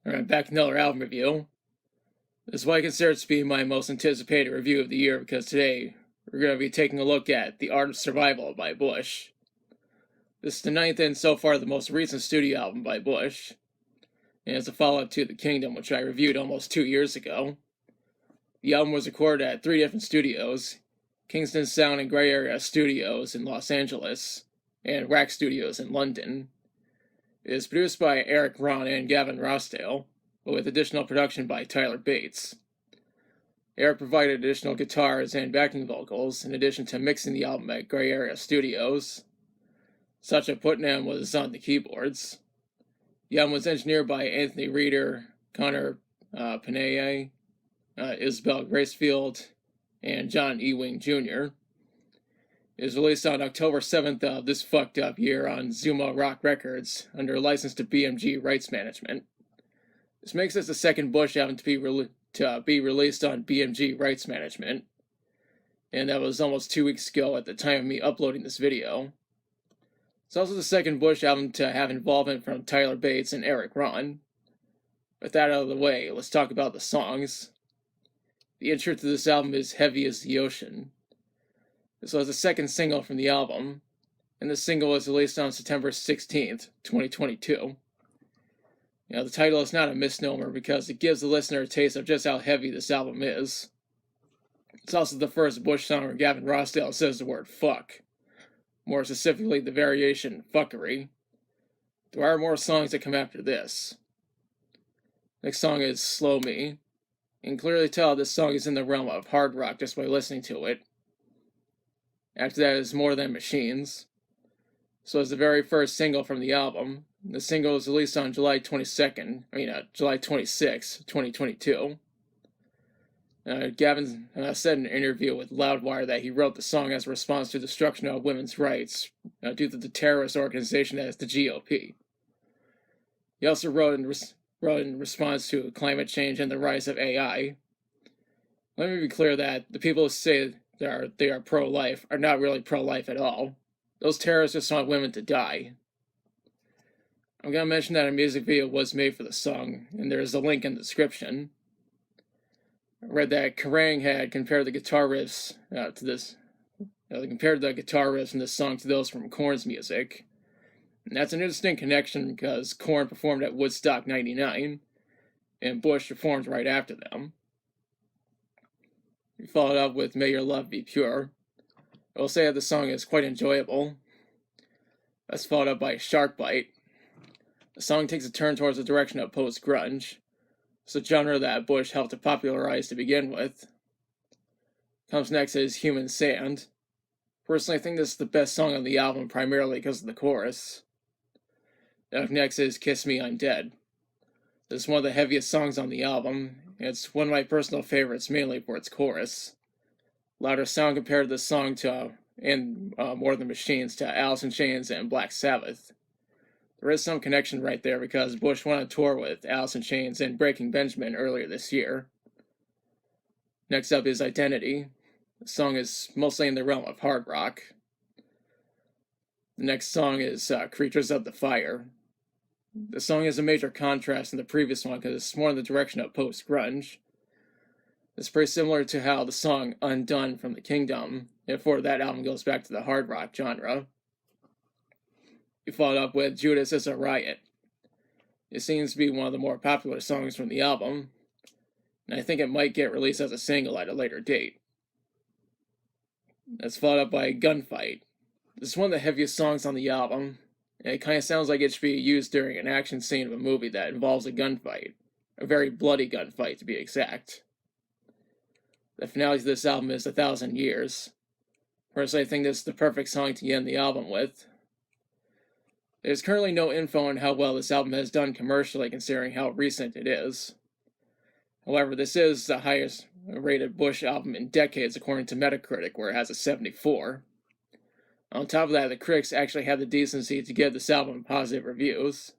Alright, back to another album review. This is what I consider it to be my most anticipated review of the year because today we're going to be taking a look at The Art of Survival by Bush. This is the ninth and so far the most recent studio album by Bush, and it's a follow-up to The Kingdom, which I reviewed almost 2 years ago. The album was recorded at 3 different studios: Kingston Sound and Grey Area Studios in Los Angeles, and Rack Studios in London. It is produced by Eric Ron and Gavin Rossdale, but with additional production by Tyler Bates. Eric provided additional guitars and backing vocals, in addition to mixing the album at Grey Area Studios. Sacha Putnam was on the keyboards. The album was engineered by Anthony Reeder, Connor Panay, Isabel Gracefield, and John Ewing Jr. It was released on October 7th of this fucked up year on Zuma Rock Records under a license to BMG Rights Management. This makes this the second Bush album to be released on BMG Rights Management, and that was almost 2 weeks ago at the time of me uploading this video. It's also the second Bush album to have involvement from Tyler Bates and Eric Ron. With that out of the way, let's talk about the songs. The intro to this album is Heavy as the Ocean. This was the second single from the album, and the single was released on September 16th, 2022. The title is not a misnomer because it gives the listener a taste of just how heavy this album is. It's also the first Bush song where Gavin Rossdale says the word fuck. More specifically, the variation fuckery. There are more songs that come after this. Next song is Slow Me. You can clearly tell this song is in the realm of hard rock just by listening to it. After that is More Than Machines. So it's the very first single from the album. The single was released on July 26th, 2022. Gavin said in an interview with Loudwire that he wrote the song as a response to the destruction of women's rights due to the terrorist organization that is the GOP. He also wrote in response to climate change and the rise of AI. Let me be clear that the people who say they are pro-life are not really pro-life at all. Those terrorists just want women to die. I'm going to mention that a music video was made for the song, and there is a link in the description. I read that Kerrang had compared the guitar riffs to this. They compared the guitar riffs in this song to those from Korn's music. And that's an interesting connection because Korn performed at Woodstock '99, and Bush performed right after them. We followed up with May Your Love Be Pure. I will say that the song is quite enjoyable. That's followed up by Shark Bite. The song takes a turn towards the direction of post-grunge. It's a genre that Bush helped to popularize to begin with. Comes next is Human Sand. Personally, I think this is the best song on the album primarily because of the chorus. Up next is Kiss Me I'm Dead. This is one of the heaviest songs on the album, and it's one of my personal favorites mainly for its chorus. Louder sound compared this song to, and More Than Machines, to Alice in Chains and Black Sabbath. There is some connection right there because Bush went on tour with Alice in Chains and Breaking Benjamin earlier this year. Next up is Identity. The song is mostly in the realm of hard rock. The next song is Creatures of the Fire. The song is a major contrast from the previous one because it's more in the direction of post-grunge. It's pretty similar to how the song Undone from The Kingdom, and before that album, goes back to the hard rock genre. We followed up with Judas is a Riot. It seems to be one of the more popular songs from the album, and I think it might get released as a single at a later date. That's followed up by Gunfight. This is one of the heaviest songs on the album, and it kind of sounds like it should be used during an action scene of a movie that involves a gunfight. A very bloody gunfight, to be exact. The finale to this album is 1,000 Years. Personally, I think this is the perfect song to end the album with. There's currently no info on how well this album has done commercially considering how recent it is. However, this is the highest rated Bush album in decades according to Metacritic, where it has a 74. On top of that, the critics actually had the decency to give this album positive reviews.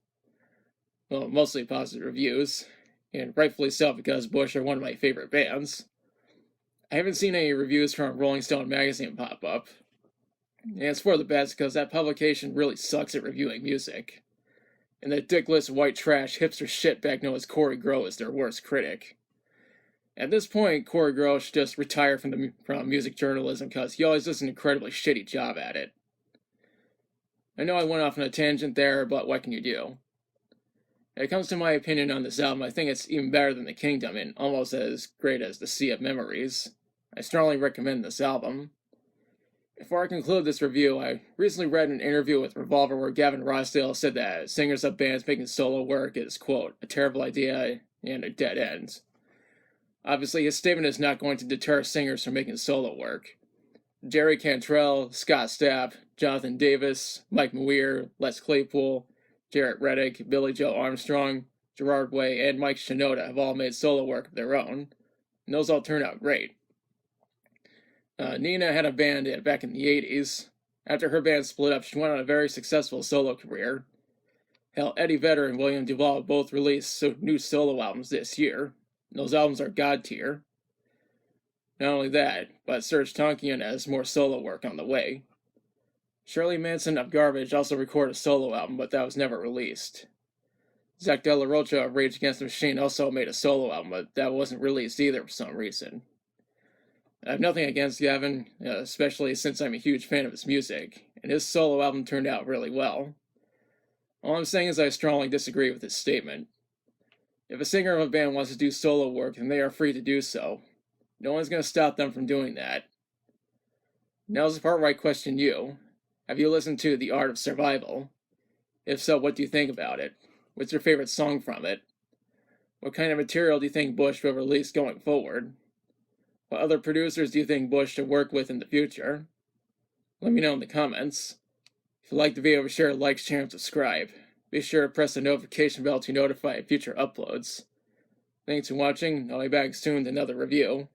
Well, mostly positive reviews, and rightfully so because Bush are one of my favorite bands. I haven't seen any reviews from Rolling Stone magazine pop up. And it's for the best because that publication really sucks at reviewing music. and that dickless white trash hipster shitbag known as Corey Grow is their worst critic. At this point, Corey Grow should just retire from music journalism because he always does an incredibly shitty job at it. I know I went off on a tangent there, but what can you do? When it comes to my opinion on this album, I think it's even better than The Kingdom and almost as great as The Sea of Memories. I strongly recommend this album. Before I conclude this review, I recently read an interview with Revolver where Gavin Rossdale said that singers of bands making solo work is, quote, a terrible idea and a dead end. Obviously, his statement is not going to deter singers from making solo work. Jerry Cantrell, Scott Stapp, Jonathan Davis, Mike Muir, Les Claypool, Jarrett Reddick, Billy Joe Armstrong, Gerard Way, and Mike Shinoda have all made solo work of their own, and those all turned out great. Nina had a band back in the 80s. After her band split up, she went on a very successful solo career. Hell, Eddie Vedder and William Duvall both released new solo albums this year. And those albums are god tier. Not only that, but Serge Tankian has more solo work on the way. Shirley Manson of Garbage also recorded a solo album, but that was never released. Zach De La Rocha of Rage Against the Machine also made a solo album, but that wasn't released either for some reason. I have nothing against Gavin, especially since I'm a huge fan of his music, and his solo album turned out really well. All I'm saying is I strongly disagree with his statement. If a singer of a band wants to do solo work, then they are free to do so. No one's going to stop them from doing that. Now's the part where I question you. Have you listened to The Art of Survival? If so, what do you think about it? What's your favorite song from it? What kind of material do you think Bush will release going forward? What other producers do you think Bush should work with in the future? Let me know in the comments. If you like the video, be sure to like, share, and subscribe. Be sure to press the notification bell to notify future uploads. Thanks for watching. I'll be back soon with another review.